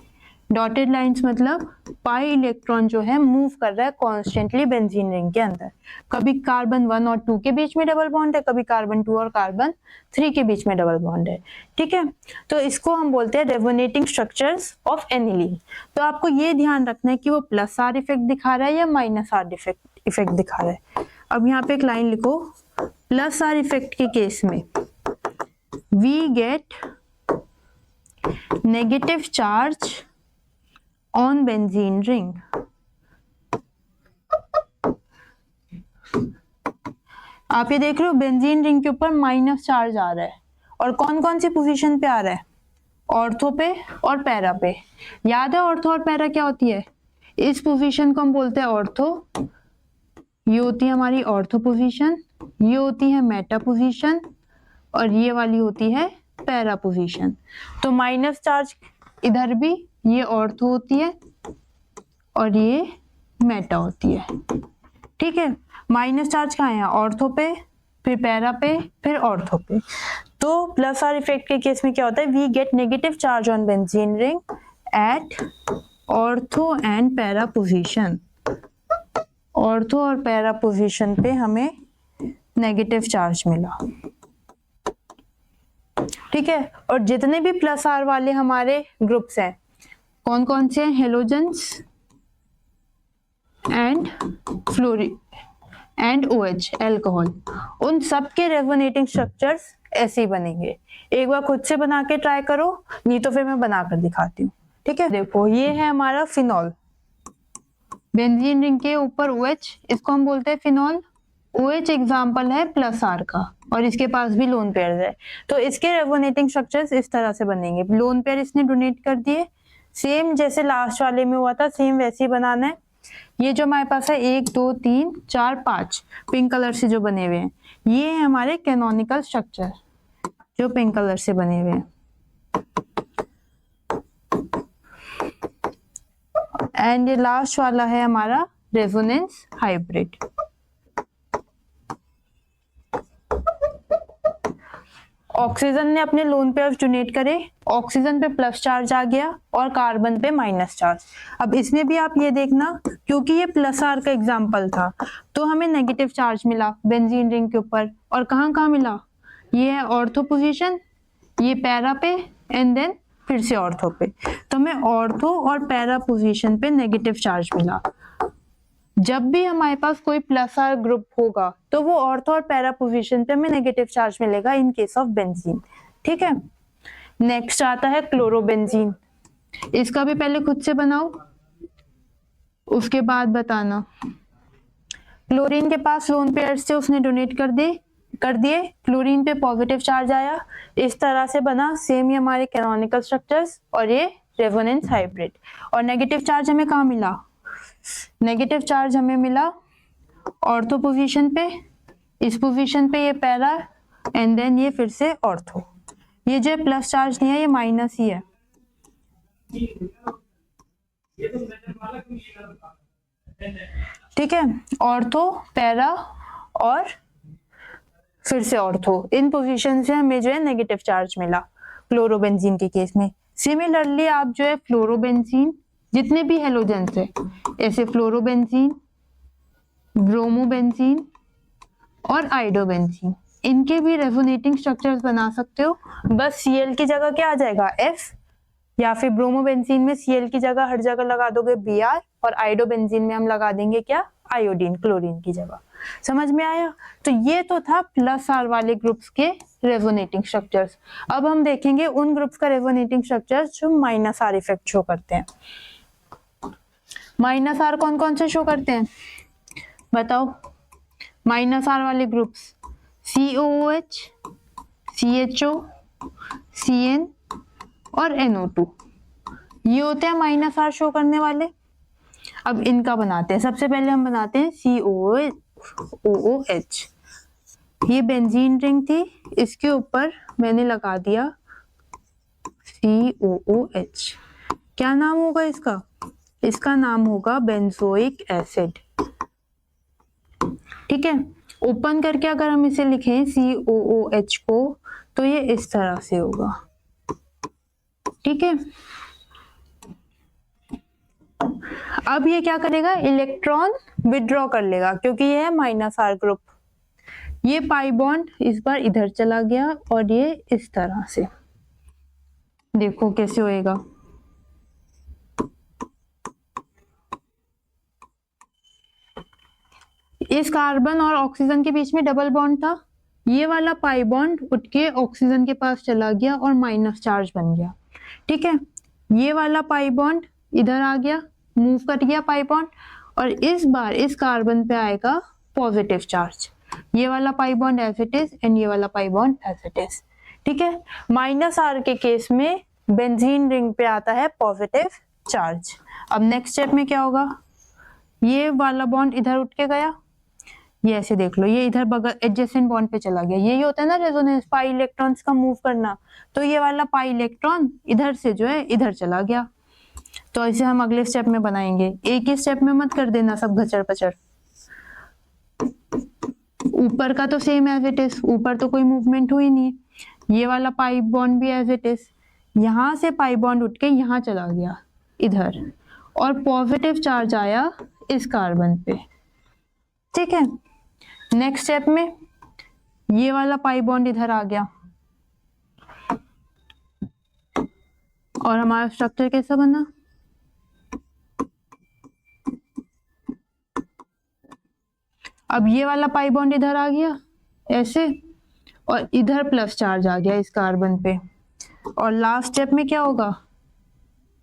डॉटेड लाइंस मतलब पाई इलेक्ट्रॉन जो है मूव कर रहा है कॉन्स्टेंटली बेंजीन रिंग के अंदर। कभी कार्बन 1 और 2 के बीच में डबल बॉन्ड है, कभी कार्बन 2 और कार्बन 3 के बीच में डबल बॉन्ड है, ठीक है। तो इसको हम बोलते हैं रेजोनेटिंग स्ट्रक्चर्स ऑफ एनिलीन। तो आपको ये ध्यान रखना है कि वो प्लस आर इफेक्ट दिखा रहा है या माइनस आर इफेक्ट दिखा रहा है। अब यहाँ पे एक लाइन लिखो, प्लस आर इफेक्ट के केस में we get negative charge on benzene ring. आप ये देख रहे हो बेंजीन रिंग के ऊपर माइनस चार्ज आ रहा है, और कौन कौन सी पोजीशन पे आ रहा है? ऑर्थो पे और पैरा पे। याद है ऑर्थो और पैरा क्या होती है? इस पोजीशन को हम बोलते हैं ऑर्थो, ये होती है हमारी ऑर्थो पोजीशन, ये होती है मेटा पोजीशन और ये वाली होती है पैरा पोजीशन। तो माइनस चार्ज इधर भी, ये ऑर्थो होती है और ये मेटा होती है, ठीक है। माइनस चार्ज कहाँ है? ऑर्थो पे, फिर पैरा पे, फिर ऑर्थो पे। तो प्लस आर इफेक्ट के केस में क्या होता है? We get negative charge on benzene ring at ortho and para position. Ortho और पैरा पोजीशन पे हमें नेगेटिव चार्ज मिला, ठीक है। और जितने भी प्लस आर वाले हमारे ग्रुप्स हैं, कौन कौन से हैं? Halogens and fluorine and OH alcohol, उन सब के रेजोनेटिंग स्ट्रक्चर्स ऐसे ही बनेंगे। एक बार खुद से बना के ट्राई करो, नहीं तो फिर मैं बना कर दिखाती हूँ, ठीक है। देखो ये है हमारा फिनॉल, बेंजीन रिंग के ऊपर OH, इसको हम बोलते हैं फिनॉल। OH एग्जाम्पल है प्लस आर का, और इसके पास भी लोन पेयर है। तो इसके रेजोनेटिंग स्ट्रक्चर्स इस तरह से बनेंगे। लोन पेयर इसने डोनेट कर दिए, सेम जैसे लास्ट वाले में हुआ था सेम वैसे ही बनाना है। ये जो हमारे पास है 1 2 3 4 5 पिंक कलर से जो बने हुए हैं, ये है हमारे कैनोनिकल स्ट्रक्चर जो पिंक कलर से बने हुए हैं। एंड ये लास्ट वाला है हमारा रेजोनेंस हाइब्रिड। ऑक्सीजन ने अपने लोन पेयर्स डोनेट करे, ऑक्सीजन पे प्लस चार्ज आ गया और कार्बन पे माइनस चार्ज। अब इसमें भी आप ये देखना, क्योंकि ये प्लस आर का एग्जाम्पल था तो हमें नेगेटिव चार्ज मिला बेंजीन रिंग के ऊपर। और कहाँ कहाँ मिला? ये है ऑर्थो पोजीशन, ये पैरा पे, एंड देन फिर से ऑर्थो पे। तो हमें ऑर्थो और पैरा पोजीशन पे नेगेटिव चार्ज मिला। जब भी हमारे पास कोई प्लस आर ग्रुप होगा तो वो ऑर्थो और पैरा पोजीशन पे हमें नेगेटिव चार्ज मिलेगा इन केस ऑफ बेंजीन, ठीक है। नेक्स्ट आता है क्लोरोबेंजीन। इसका भी पहले खुद से बनाओ, उसके बाद बताना। क्लोरीन के पास लोन पेयर्स थे, उसने डोनेट कर दिए। क्लोरीन पे पॉजिटिव चार्ज आया, इस तरह से बना सेम ही हमारे कैनोनिकल स्ट्रक्चर्स और ये रेजोनेंस हाइब्रिड। और नेगेटिव चार्ज हमें कहाँ मिला? नेगेटिव चार्ज हमें मिला ऑर्थो पोजीशन पे, इस पोजीशन पे ये पैरा, एंड देन ये फिर से ऑर्थो। ये जो प्लस चार्ज नहीं है, ये माइनस ही है। ठीक है, ऑर्थो, पैरा और फिर से ऑर्थो, इन पोजीशन से हमें जो है नेगेटिव चार्ज मिला क्लोरोबेंजीन के केस में। सिमिलरली आप जो है फ्लोरोबेंजीन, जितने भी हेलोजेंस है, ऐसे फ्लोरोबेंजीन, ब्रोमोबेंजीन और आइडोबेंजीन, इनके भी रेजोनेटिंग स्ट्रक्चर्स बना सकते हो। बस Cl की जगह क्या आ जाएगा, F, या फिर ब्रोमोबेंजीन में Cl की जगह हर जगह लगा दोगे Br, और आइडोबेंजीन में हम लगा देंगे क्या, आयोडीन, क्लोरीन की जगह। समझ में आया? तो ये तो था प्लस आर वाले ग्रुप्स के रेजोनेटिंग स्ट्रक्चर्स। अब हम देखेंगे उन ग्रुप्स का रेजोनेटिंग स्ट्रक्चर्स जो माइनस आर इफेक्ट शो करते हैं। माइनस आर कौन कौन से शो करते हैं बताओ? माइनस आर वाले ग्रुप्स COOH, CHO, CN और NO2, ये होते हैं माइनस आर शो करने वाले। अब इनका बनाते हैं। सबसे पहले हम बनाते हैं COOH। ये बेंजीन रिंग थी, इसके ऊपर मैंने लगा दिया COOH। क्या नाम होगा इसका? इसका नाम होगा बेंजोइक एसिड। ठीक है, ओपन करके अगर हम इसे लिखें COOH को, तो ये इस तरह से होगा। ठीक है, अब ये क्या करेगा, इलेक्ट्रॉन विड्रॉ कर लेगा, क्योंकि ये है माइनस आर ग्रुप। ये पाई बॉन्ड इस बार इधर चला गया और ये इस तरह से, देखो कैसे होएगा। इस कार्बन और ऑक्सीजन के बीच में डबल बॉन्ड था, ये वाला पाई बॉन्ड उठ के ऑक्सीजन के पास चला गया और माइनस चार्ज बन गया। ठीक है, ये वाला पाई बॉन्ड इधर आ गया, मूव कर गया पाई बॉन्ड, और इस बार इस कार्बन पे आएगा पॉजिटिव चार्ज। ये वाला pi bond as it is and ये वाला pi bond as it is. ठीक है, माइनस आर के केस में बेंजीन रिंग पे आता है पॉजिटिव चार्ज। अब नेक्स्ट स्टेप में क्या होगा, ये वाला बॉन्ड इधर उठ के गया, ये ऐसे देख लो, ये इधर बगल एडजेसेंट बॉन्ड पे चला गया। यही होता है ना रेजोनेंस, पाई इलेक्ट्रॉन्स का मूव करना। तो ये वाला पाई इलेक्ट्रॉन इधर से जो है इधर चला गया। तो इसे हम अगले स्टेप में बनाएंगे। एक ही स्टेप में मत कर देना सब घचर पचर। ऊपर का तो सेम एज इट इज, ऊपर तो कोई मूवमेंट हुई नहीं। ये वाला पाई बॉन्ड भी एज इट इज, यहां से पाई बॉन्ड उठ के यहां चला गया इधर, और पॉजिटिव चार्ज आया इस कार्बन पे। ठीक है, नेक्स्ट स्टेप में ये वाला पाई बॉन्ड इधर आ गया और हमारा स्ट्रक्चर कैसा बना, अब ये वाला पाई बॉन्ड इधर आ गया ऐसे, और इधर प्लस चार्ज आ गया इस कार्बन पे। और लास्ट स्टेप में क्या होगा,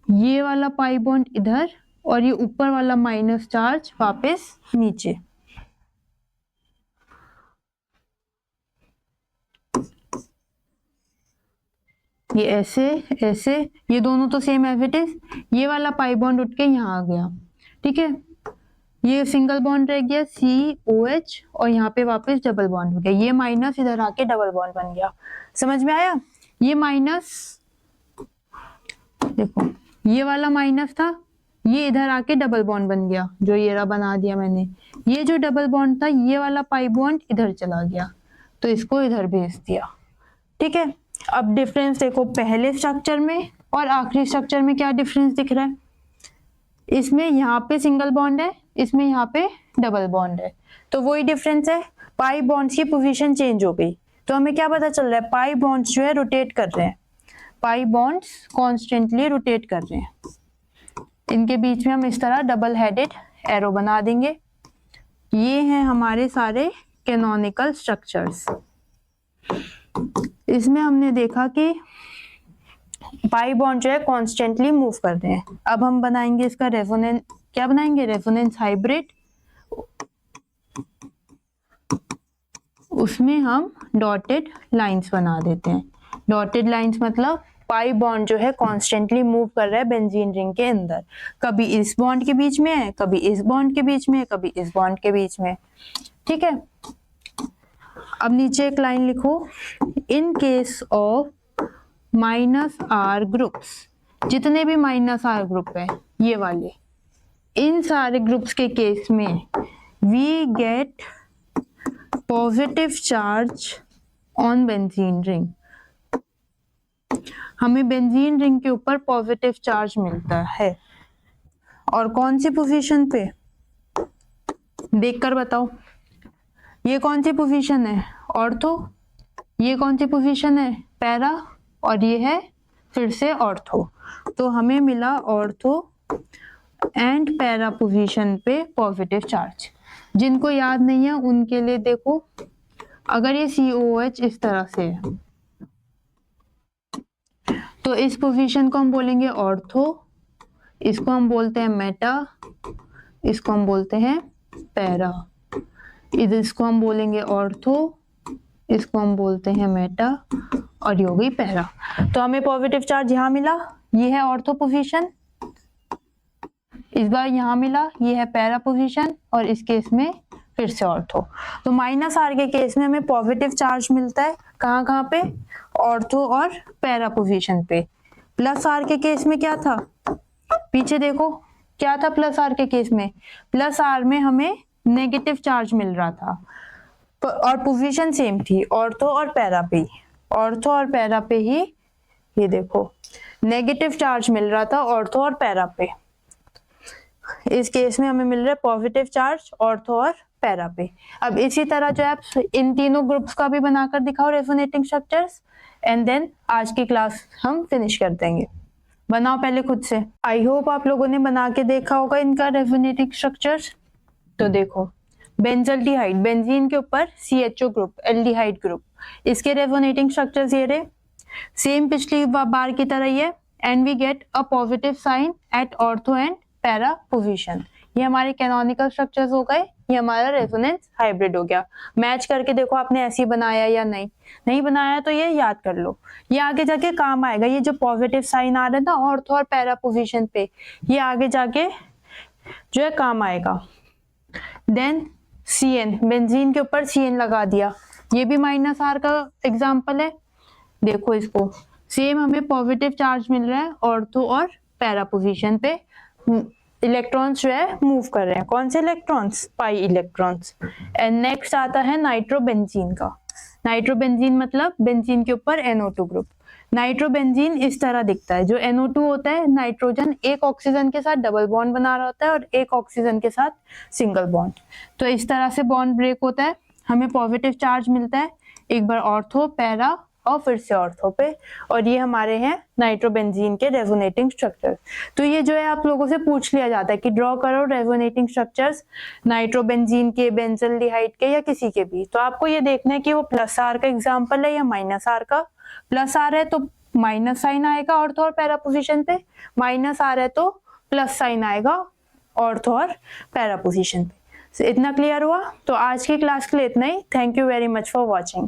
ये वाला पाई बॉन्ड इधर और ये ऊपर वाला माइनस चार्ज वापस नीचे। ये ऐसे ऐसे, ये दोनों तो सेम एज इट इज, ये वाला पाई बॉन्ड उठ के यहाँ आ गया। ठीक है, ये सिंगल बॉन्ड रह गया COH और यहाँ पे वापस डबल बॉन्ड हो गया। ये माइनस इधर आके डबल बॉन्ड बन गया। समझ में आया? ये माइनस, देखो ये वाला माइनस था, ये इधर आके डबल बॉन्ड बन गया, जो ये रहा बना दिया मैंने। ये जो डबल बॉन्ड था, ये वाला पाई बॉन्ड इधर चला गया, तो इसको इधर भेज दिया। ठीक है, अब डिफरेंस देखो, पहले स्ट्रक्चर में और आखिरी स्ट्रक्चर में क्या डिफरेंस दिख रहा है। इसमें यहाँ पे सिंगल बॉन्ड है, इसमें यहाँ पे डबल बॉन्ड है, तो वही डिफरेंस है। पाई बॉन्ड्स की पोजीशन चेंज हो गई, तो हमें क्या पता चल रहा है, पाई बॉन्ड्स जो है रोटेट कर रहे हैं, पाई बॉन्ड्स कॉन्स्टेंटली रोटेट कर रहे हैं। इनके बीच में हम इस तरह डबल हेडेड एरो बना देंगे। ये हैं हमारे सारे कैनोनिकल स्ट्रक्चर्स। इसमें हमने देखा कि पाई बॉन्ड जो है कॉन्स्टेंटली मूव कर रहे हैं। अब हम बनाएंगे इसका रेजोनेंस, क्या बनाएंगे, रेजोनेंस हाइब्रिड। उसमें हम डॉटेड लाइंस बना देते हैं। डॉटेड लाइंस मतलब पाई बॉन्ड जो है कॉन्स्टेंटली मूव कर रहा है बेंजीन रिंग के अंदर, कभी इस बॉन्ड के बीच में है, कभी इस बॉन्ड के बीच में है, कभी इस बॉन्ड के बीच में। ठीक है, अब नीचे एक लाइन लिखो, in case of minus R groups, जितने भी माइनस आर ग्रुप है ये वाले, इन सारे ग्रुप्स के केस में we get positive charge on benzene ring. हमें बेंजीन रिंग के ऊपर पॉजिटिव चार्ज मिलता है। और कौन सी पोजीशन पे, देखकर बताओ। ये कौन सी पोजीशन है, ऑर्थो। ये कौन सी पोजीशन है, पैरा। और ये है फिर से ऑर्थो। तो हमें मिला ऑर्थो एंड पैरा पोजीशन पे पॉजिटिव चार्ज। जिनको याद नहीं है उनके लिए देखो, अगर ये COH इस तरह से है तो इस पोजीशन को हम बोलेंगे ऑर्थो, इसको हम बोलते हैं मेटा, इसको हम बोलते हैं पैरा। इसको हम बोलेंगे ऑर्थो, इसको हम बोलते हैं मेटा, और ये हो गई पैरा। तो हमें पॉजिटिव चार्ज यहाँ मिला, ये है ऑर्थो पोजीशन। इस बार यहाँ मिला, ये है पैरा पोजीशन, और इस केस में फिर से ऑर्थो। तो माइनस आर के केस में हमें पॉजिटिव चार्ज मिलता है कहाँ कहाँ पे, ऑर्थो और पैरा पोजीशन पे। प्लस आर के केस में क्या था, पीछे देखो क्या था प्लस आर के केस में। प्लस आर में हमें नेगेटिव चार्ज मिल रहा था और पोजीशन सेम थी, ऑर्थो और पैरा पे ही। ऑर्थो और पैरा पे ही ये देखो नेगेटिव चार्ज मिल रहा था ऑर्थो और पैरा पे। इस केस में हमें मिल रहा है पॉजिटिव चार्ज ऑर्थो और पैरा पे। अब इसी तरह जो आप इन तीनों ग्रुप्स का भी बनाकर दिखाओ रेजोनेटिंग स्ट्रक्चर्स, एंड देन आज की क्लास हम फिनिश कर देंगे। बनाओ पहले खुद से। आई होप आप लोगों ने बना के देखा होगा इनका रेजोनेटिंग स्ट्रक्चर्स। तो देखो बेंजल्डिहाइड, बेंजीन के ऊपर CHO ग्रुप, एल्डिहाइड ग्रुप, इसके रेजोनेटिंग स्ट्रक्चर्स ये रहे, सेम पिछली बार की तरह ही है। And we get a positive sign at ortho and para position. ये हमारे कैनोनिकल स्ट्रक्चर्स हो गए, ये हमारा रेजोनेंस हाइब्रिड हो गया। मैच करके देखो आपने ऐसे ही बनाया या नहीं बनाया तो ये याद कर लो, ये आगे जाके काम आएगा। ये जो पॉजिटिव साइन आ रहा है ना ऑर्थो और पैरा पोजीशन पे, ये आगे जाके जो है काम आएगा। देन CN, बेंजीन के ऊपर CN लगा दिया, ये भी माइनस आर का एग्जाम्पल है। देखो इसको सेम हमें पॉजिटिव चार्ज मिल रहा है ऑर्थो और पैरा पोजीशन पे। इलेक्ट्रॉन्स जो है मूव कर रहे हैं, कौन से electrons, pi electrons. And next आता है नाइट्रोबेंजीन का। नाइट्रोबेंजीन मतलब बेंजीन के ऊपर NO2 ग्रुप। नाइट्रोबेंजीन इस तरह दिखता है। जो NO2 होता है, नाइट्रोजन एक ऑक्सीजन के साथ डबल बॉन्ड बना रहा होता है और एक ऑक्सीजन के साथ सिंगल बॉन्ड। तो इस तरह से बॉन्ड ब्रेक होता है, हमें पॉजिटिव चार्ज मिलता है, एक बार ऑर्थो, पैरा और फिर से ऑर्थो पे। और ये हमारे हैं नाइट्रोबेंजीन के रेजोनेटिंग स्ट्रक्चर्स। तो ये जो है आप लोगों से पूछ लिया जाता है कि ड्रॉ करो रेजोनेटिंग स्ट्रक्चर्स नाइट्रोबेंजीन के, बेंजल्डिहाइड के या किसी के भी। तो आपको ये देखना है कि वो प्लस आर का एग्जाम्पल है या माइनस आर का। प्लस आर है तो माइनस साइन आएगा ऑर्थो और पैरा पोजीशन पे, माइनस आर है तो प्लस साइन आएगा ऑर्थो और पैरा पोजीशन पे। इतना क्लियर हुआ? तो आज की क्लास के लिए इतना ही। Thank you very much for watching.